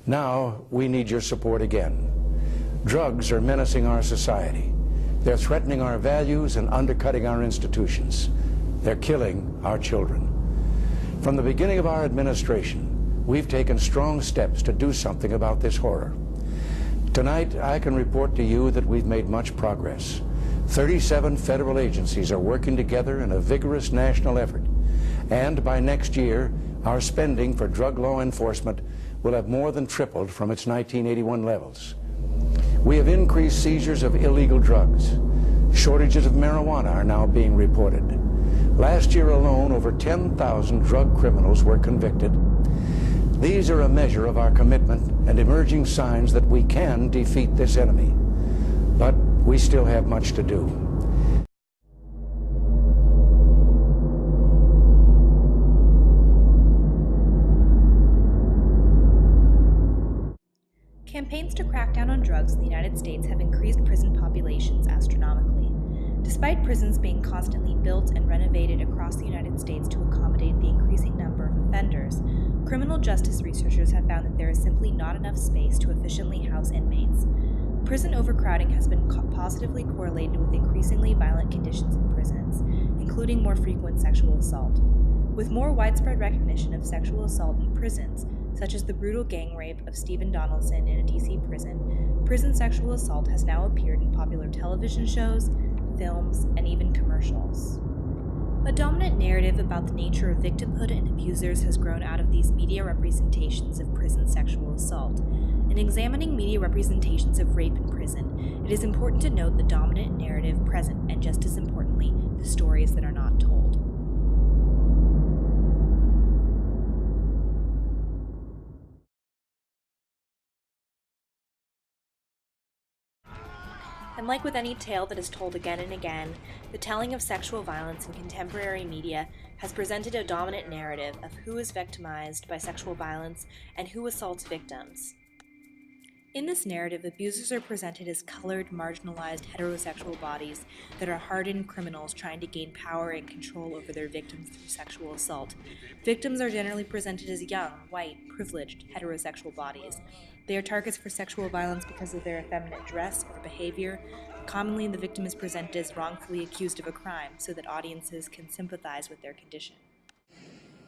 Now we need your support again. Drugs are menacing our society. They're threatening our values and undercutting our institutions. They're killing our children. From the beginning of our administration, we've taken strong steps to do something about this horror. Tonight, I can report to you that we've made much progress. 37 federal agencies are working together in a vigorous national effort. And by next year, our spending for drug law enforcement will have more than tripled from its 1981 levels. We have increased seizures of illegal drugs. Shortages of marijuana are now being reported. Last year alone, over 10,000 drug criminals were convicted. These are a measure of our commitment and emerging signs that we can defeat this enemy. But we still have much to do. Campaigns to crack down on drugs in the United States have increased prison populations astronomically. Despite prisons being constantly built and renovated across the United States to accommodate the increasing number of offenders, criminal justice researchers have found that there is simply not enough space to efficiently house inmates. Prison overcrowding has been positively correlated with increasingly violent conditions in prisons, including more frequent sexual assault. With more widespread recognition of sexual assault in prisons, such as the brutal gang rape of Stephen Donaldson in a D.C. prison, prison sexual assault has now appeared in popular television shows, films, and even commercials. A dominant narrative about the nature of victimhood and abusers has grown out of these media representations of prison sexual assault. In examining media representations of rape in prison, it is important to note the dominant narrative present and, just as importantly, the stories that are not told. And like with any tale that is told again and again, the telling of sexual violence in contemporary media has presented a dominant narrative of who is victimized by sexual violence and who assaults victims. In this narrative, abusers are presented as colored, marginalized, heterosexual bodies that are hardened criminals trying to gain power and control over their victims through sexual assault. Victims are generally presented as young, white, privileged, heterosexual bodies. They are targets for sexual violence because of their effeminate dress or behavior. Commonly, the victim is presented as wrongfully accused of a crime so that audiences can sympathize with their condition.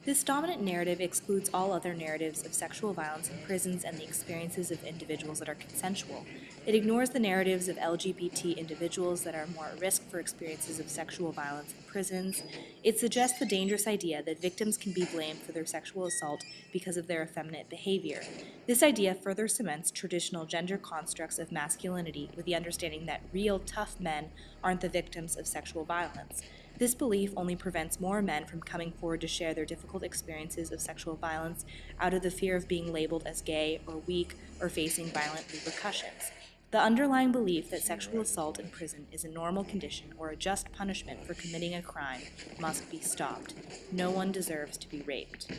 This dominant narrative excludes all other narratives of sexual violence in prisons and the experiences of individuals that are consensual. It ignores the narratives of LGBT individuals that are more at risk for experiences of sexual violence in prisons. It suggests the dangerous idea that victims can be blamed for their sexual assault because of their effeminate behavior. This idea further cements traditional gender constructs of masculinity with the understanding that real tough men aren't the victims of sexual violence. This belief only prevents more men from coming forward to share their difficult experiences of sexual violence out of the fear of being labeled as gay or weak or facing violent repercussions. The underlying belief that sexual assault in prison is a normal condition or a just punishment for committing a crime must be stopped. No one deserves to be raped.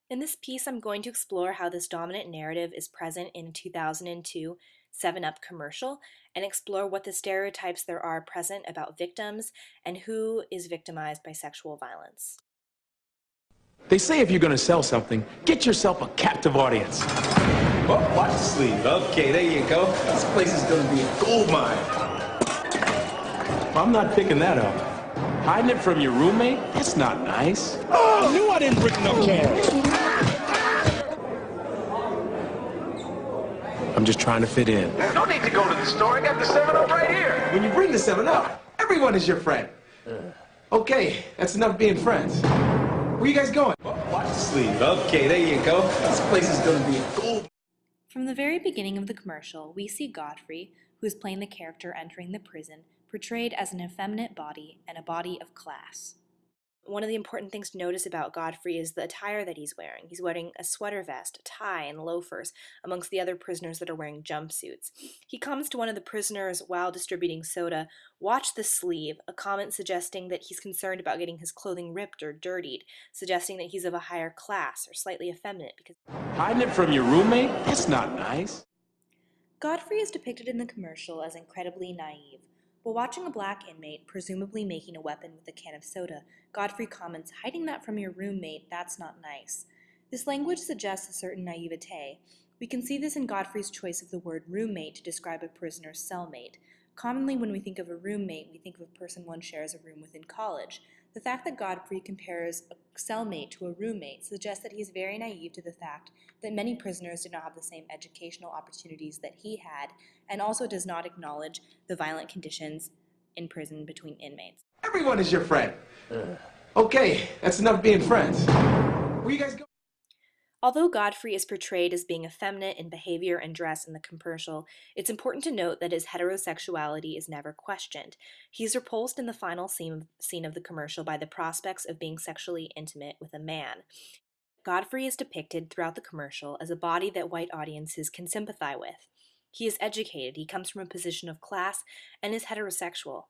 In this piece, I'm going to explore how this dominant narrative is present in a 2002 7-Up commercial and explore what the stereotypes there are present about victims and who is victimized by sexual violence. They say if you're going to sell something, get yourself a captive audience. Oh, watch the sleeve. Okay, there you go. This place is going to be a gold mine. I'm not picking that up. Hiding it from your roommate? That's not nice. Oh, I knew I didn't bring no cash. I'm just trying to fit in. No need to go to the store. I got the 7-Up right here. When you bring the 7-Up, everyone is your friend. Okay, that's enough being friends. Where you guys going? Oh, watch the sleeve. Okay, there you go. This place is going to be a gold. From the very beginning of the commercial, we see Godfrey, who is playing the character entering the prison, portrayed as an effeminate body and a body of class. One of the important things to notice about Godfrey is the attire that he's wearing. He's wearing a sweater vest, a tie, and loafers, amongst the other prisoners that are wearing jumpsuits. He comes to one of the prisoners while distributing soda, "Watch the sleeve," a comment suggesting that he's concerned about getting his clothing ripped or dirtied, suggesting that he's of a higher class or slightly effeminate because Hiding it from your roommate? That's not nice. Godfrey is depicted in the commercial as incredibly naive. While watching a black inmate, presumably making a weapon with a can of soda, Godfrey comments, "Hiding that from your roommate, that's not nice." This language suggests a certain naivete, We can see this in Godfrey's choice of the word roommate to describe a prisoner's cellmate. Commonly, when we think of a roommate, we think of a person one shares a room with in college. The fact that Godfrey compares a cellmate to a roommate suggests that he is very naive to the fact that many prisoners did not have the same educational opportunities that he had, and also does not acknowledge the violent conditions in prison between inmates. Everyone is your friend. Okay, that's enough being friends. Where you guys going? Although Godfrey is portrayed as being effeminate in behavior and dress in the commercial, it's important to note that his heterosexuality is never questioned. He's repulsed in the final scene of the commercial by the prospects of being sexually intimate with a man. Godfrey is depicted throughout the commercial as a body that white audiences can sympathize with. He is educated, he comes from a position of class, and is heterosexual.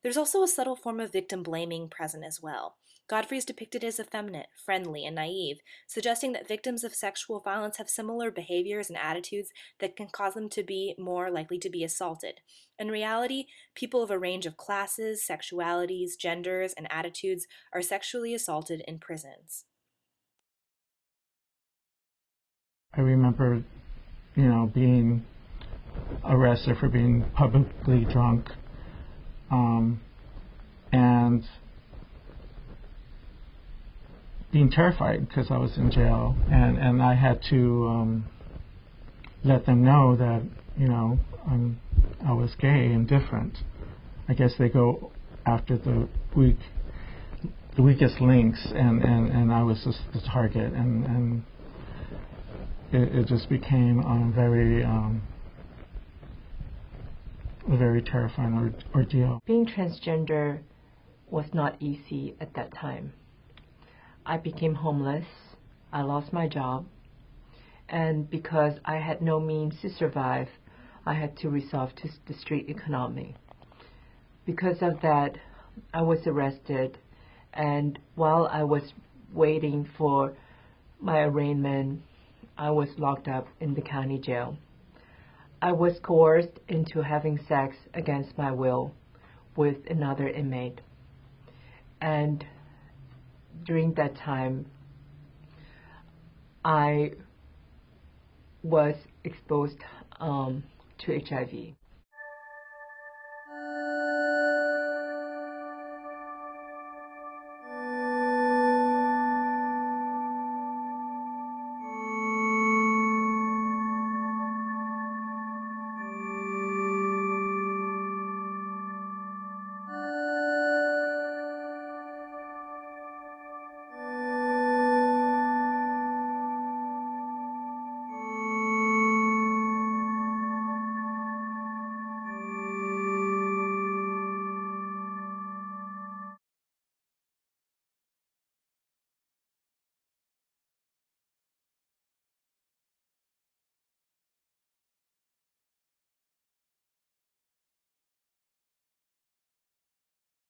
There's also a subtle form of victim blaming present as well. Godfrey is depicted as effeminate, friendly, and naive, suggesting that victims of sexual violence have similar behaviors and attitudes that can cause them to be more likely to be assaulted. In reality, people of a range of classes, sexualities, genders, and attitudes are sexually assaulted in prisons. I remember, being arrested for being publicly drunk, and being terrified because I was in jail, and I had to let them know that I was gay and different. I guess they go after the weakest links, and I was just the target, and it just became a very terrifying ordeal. Being transgender was not easy at that time. I became homeless, I lost my job, and because I had no means to survive, I had to resort to the street economy. Because of that, I was arrested, and while I was waiting for my arraignment, I was locked up in the county jail. I was coerced into having sex against my will with another inmate. And during that time, I was exposed to HIV.